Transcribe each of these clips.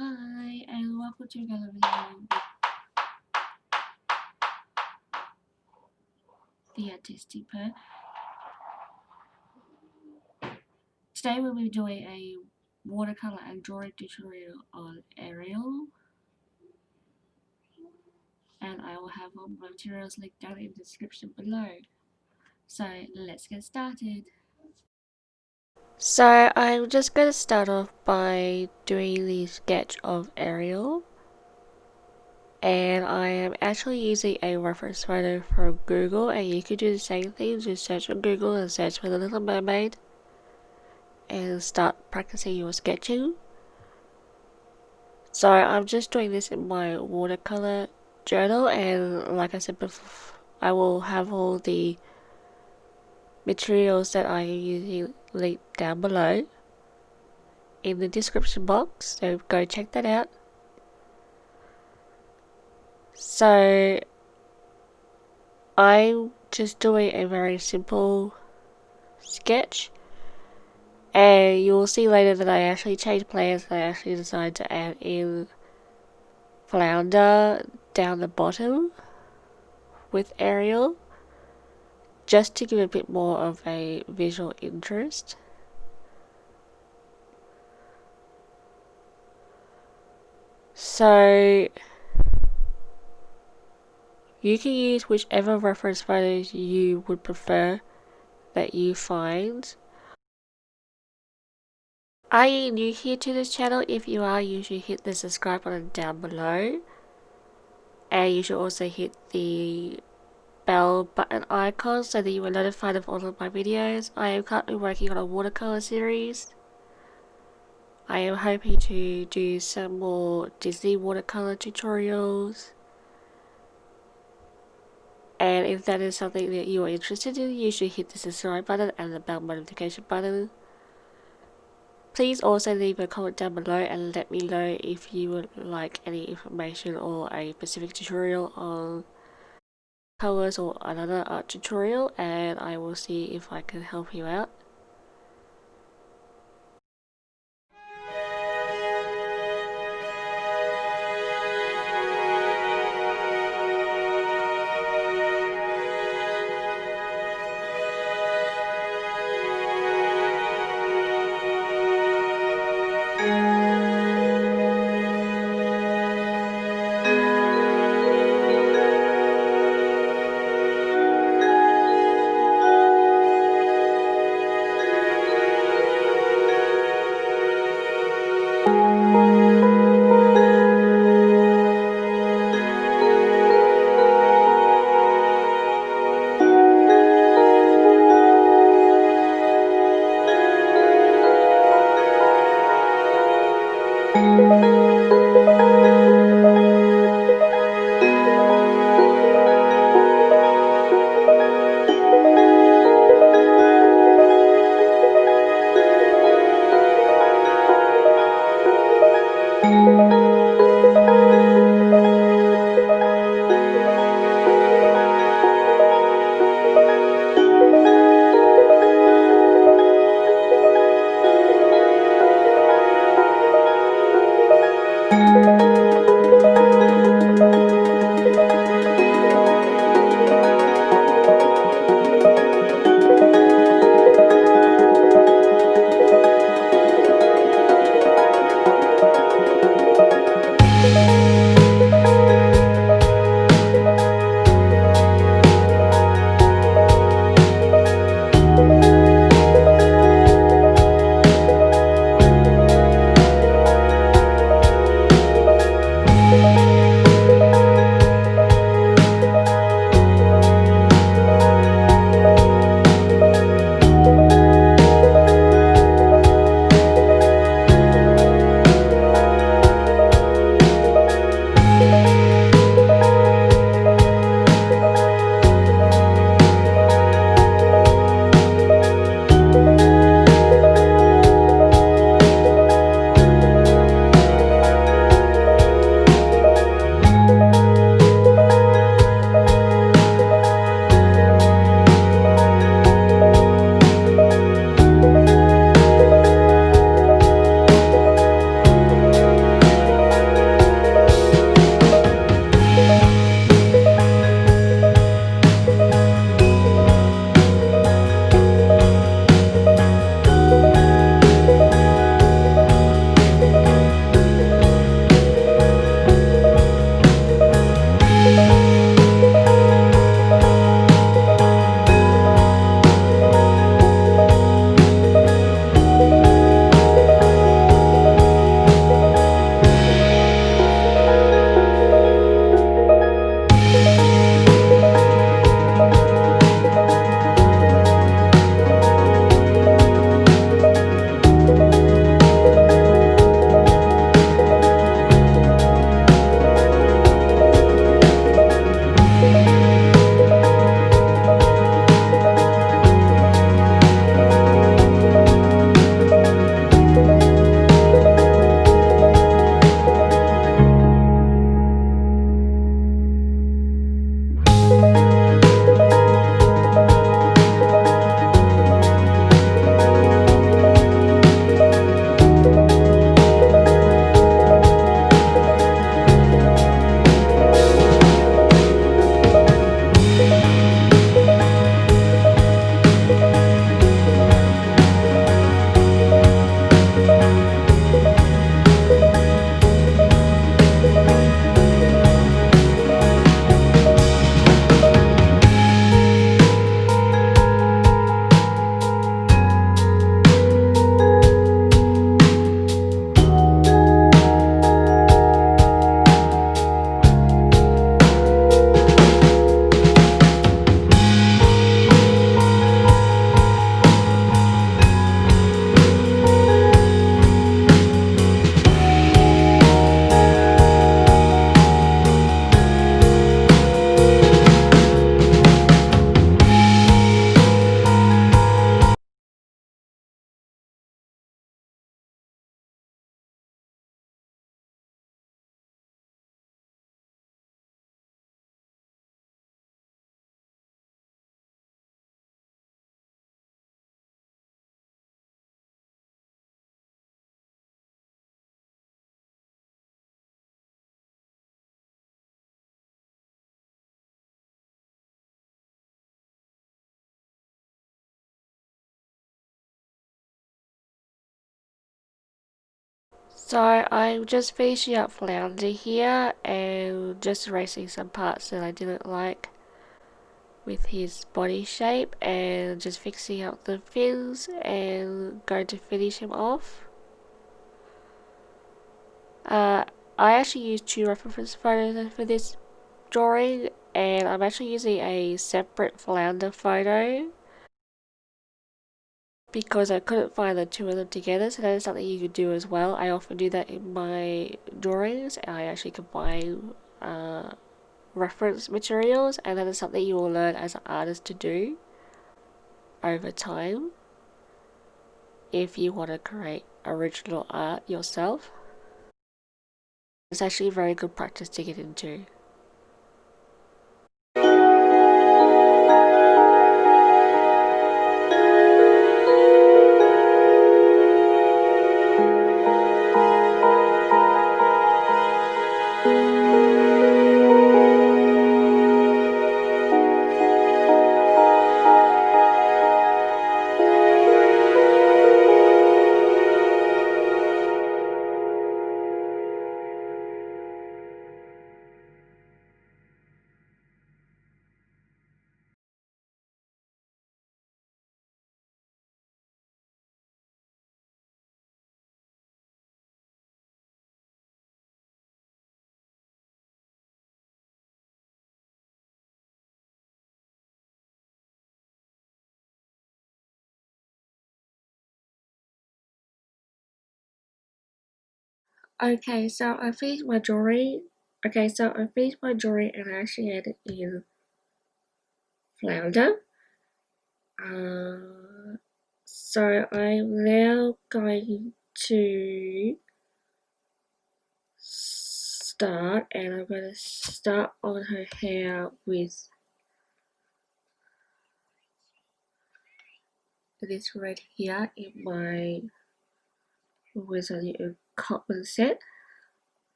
Hi, and welcome to another video with the Artistic Per. Today we'll be doing a watercolor and drawing tutorial on Arial, and I will have all my materials linked down in the description below. So let's get started. So I'm just going to start off by doing the sketch of Arial. And I am actually using a reference photo from Google, and you could do the same thing. Just search on Google and search for the Little Mermaid and start practicing your sketching. So I'm just doing this in my watercolor journal, and like I said before, I will have all the materials that I am using linked down below in the description box, so go check that out. So I'm just doing a very simple sketch, and you'll see later that I actually changed plans. I actually decided to add in flounder down the bottom with Arial, just to give a bit more of a visual interest. So you can use whichever reference photos you would prefer that you find. Are you new here to this channel? If you are, you should hit the subscribe button down below, and you should also hit the bell button icon so that you are notified of all of my videos. I am currently working on a watercolor series. I am hoping to do some more Disney watercolor tutorials, and if that is something that you are interested in, you should hit the subscribe button and the bell notification button. Please also leave a comment down below and let me know if you would like any information or a specific tutorial on colors or another art tutorial, and I will see if I can help you out. So I'm just finishing up Flounder here and just erasing some parts that I didn't like with his body shape and just fixing up the fins and going to finish him off. I actually used two reference photos for this drawing, and I'm actually using a separate Flounder photo because I couldn't find the two of them together, so that is something you could do as well. I often do that in my drawings. I actually combine reference materials, and that is something you will learn as an artist to do over time if you want to create original art yourself. It's actually a very good practice to get into. Okay, so I finished my drawing. And I actually added in flounder. So I'm now going to start, and I'm going to start on her hair with this red here in my Wonsor Newton Cotman set.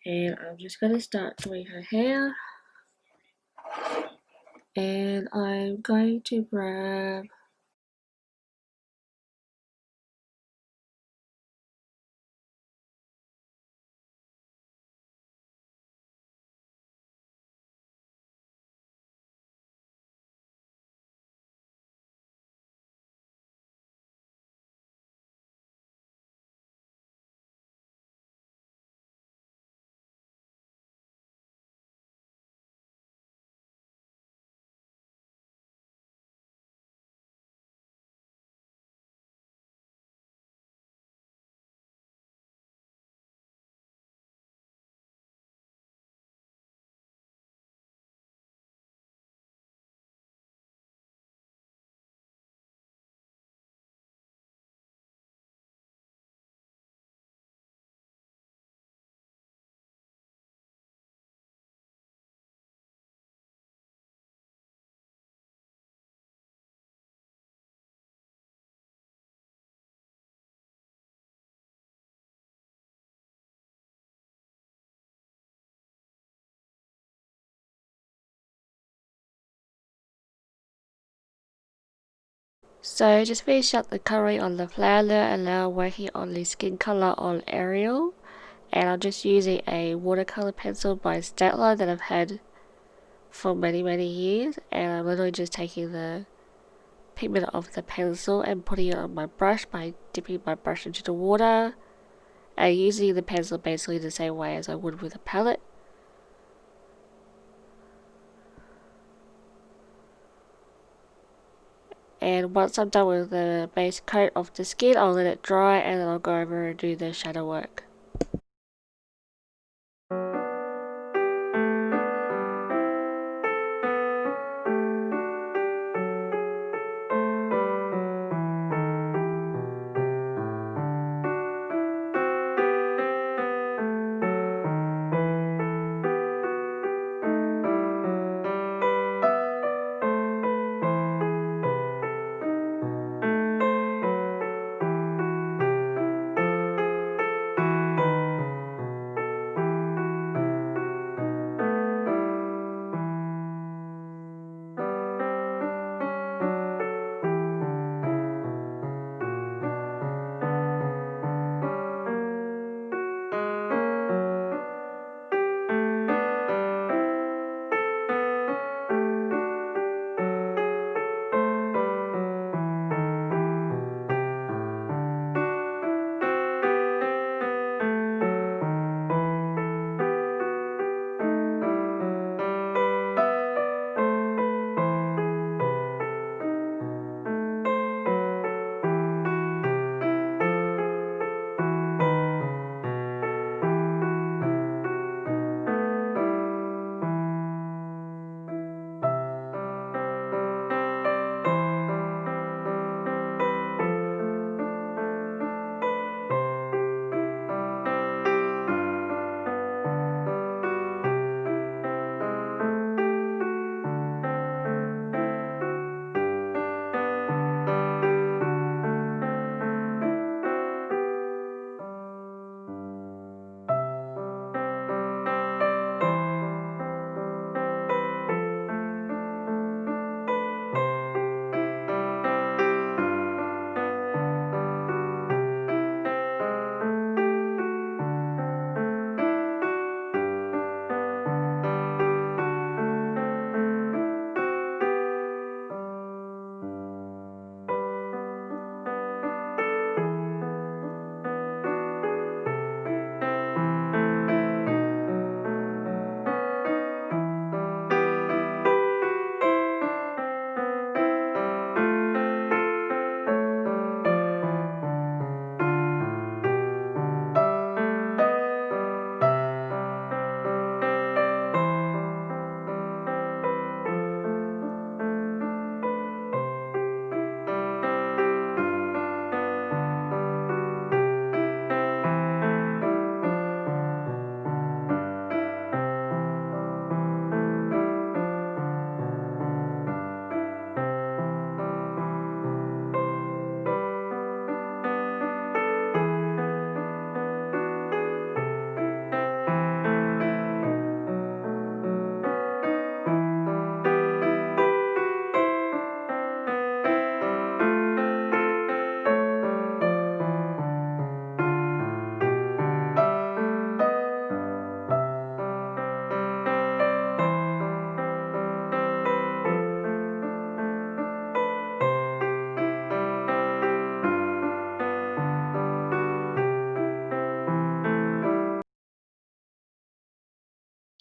And I'm just going to start doing her hair. And I'm going to grab So just finish up the coloring on the flounder and now working on the skin color on Ariel. And I'm just using a watercolor pencil by Stadtler that I've had for many years. And I'm literally just taking the pigment off the pencil and putting it on my brush by dipping my brush into the water and using the pencil basically the same way as I would with a palette. And once I'm done with the base coat of the skin, I'll let it dry and then I'll go over and do the shadow work.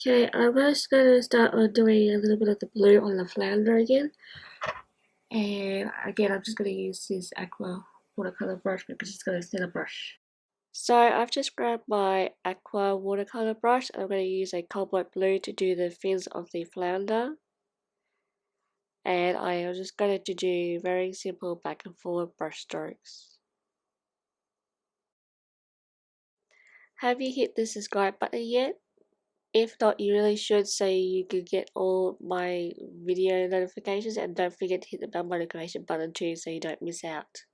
Okay, I'm just going to start on doing a little bit of the blue on the flounder again. And again, I'm just going to use this aqua watercolor brush because it's got a thinner brush. So I've just grabbed my aqua watercolor brush and I'm going to use a cobalt blue to do the fins of the flounder. And I am just going to do very simple back and forward brush strokes. Have you hit the subscribe button yet? If not, you really should, so you can get all my video notifications, and don't forget to hit the bell notification button too so you don't miss out.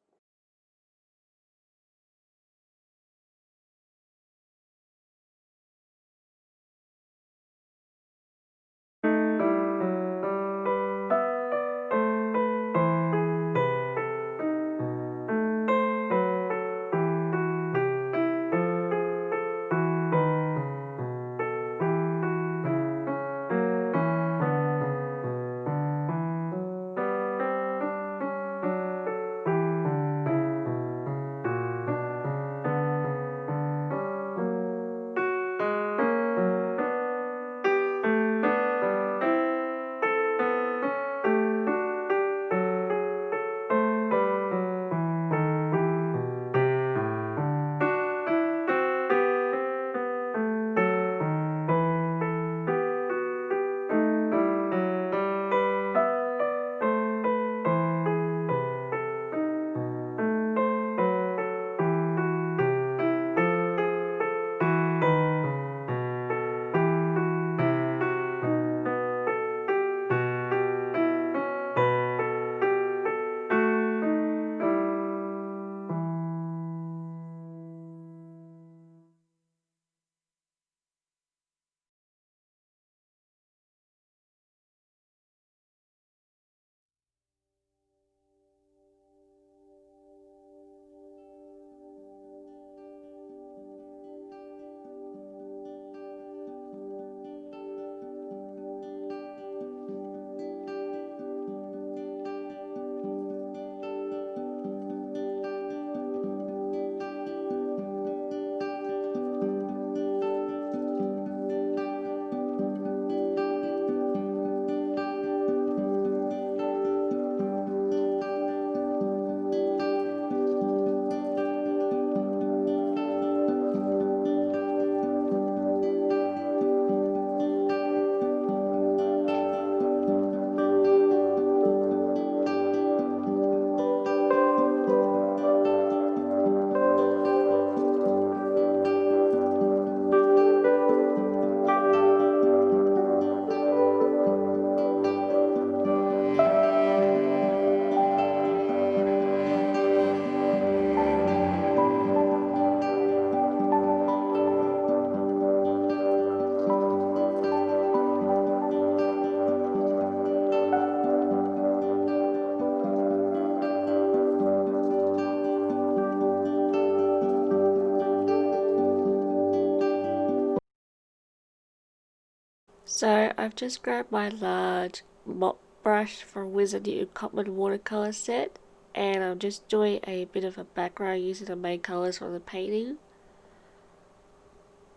So I've just grabbed my large mop brush from Wonsor Newton Cotman watercolor set, and I'm just doing a bit of a background using the main colors from the painting.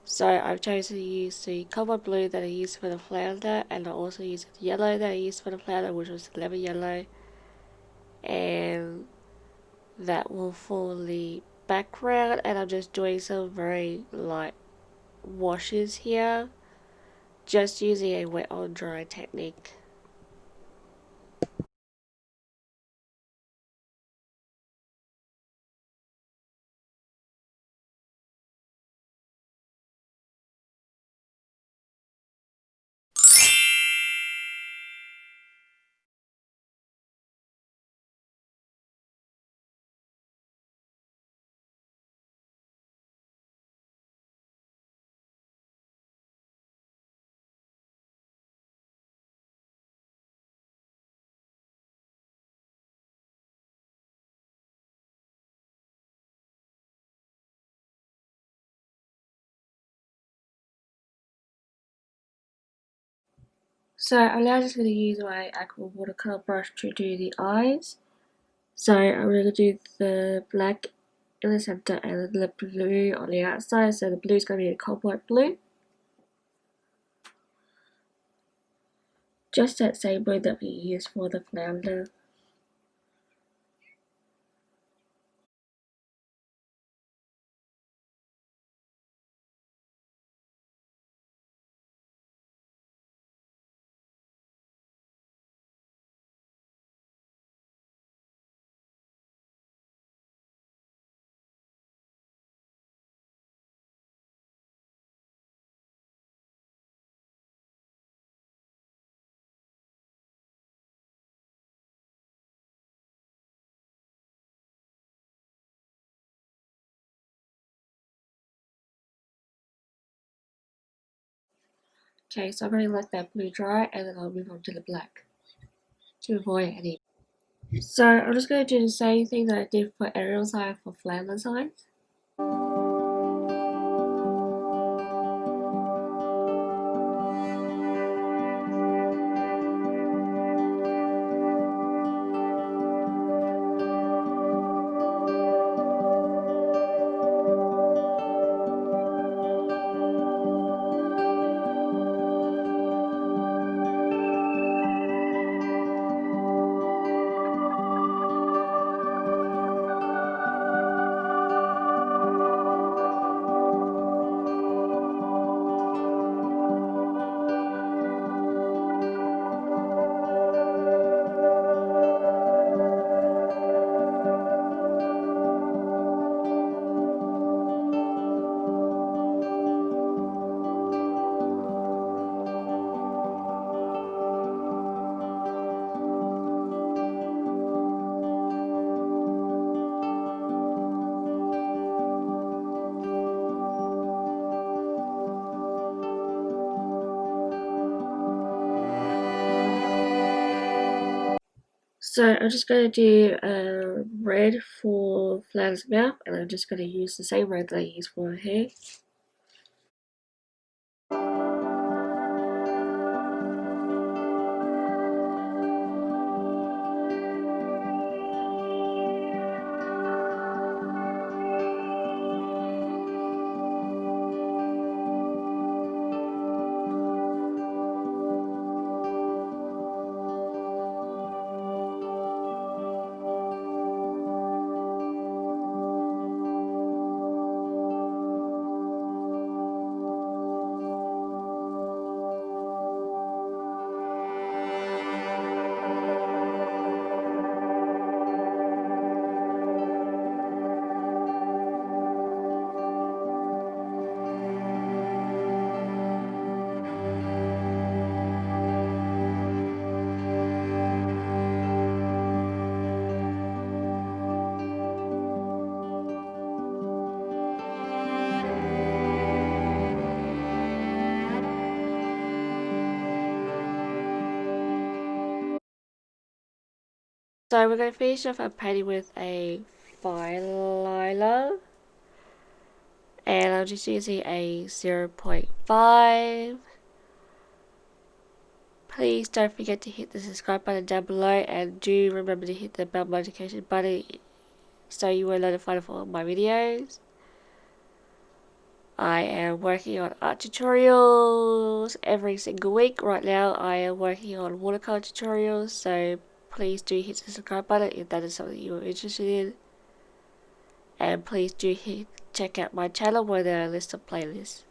So I've chosen to use the cobalt blue that I used for the flounder, and I also used the yellow that I used for the flounder, which was the lemon yellow, and that will form the background. And I'm just doing some very light washes here, just using a wet on dry technique. So I'm now just going to use my aqua watercolor brush to do the eyes. So I'm going to do the black in the center and the blue on the outside. So the blue is going to be a cobalt blue. just that same word that we use for the flounder. Okay, so I'm going to let that blue dry and then I'll move on to the black to avoid any. So I'm just going to do the same thing that I did for Ariel's eye for Flounder's eye. So I'm just going to do red for Flounder's mouth, and I'm just going to use the same red that I used for her hair. So we're going to finish off our painting with a fine liner, and I'm just using a 0.5. Please don't forget to hit the subscribe button down below, and do remember to hit the bell notification button so you are notified of all my videos. I am working on art tutorials every single week. Right now I am working on watercolor tutorials, so please do hit the subscribe button if that is something you are interested in. And please do check out my channel where there are a list of playlists.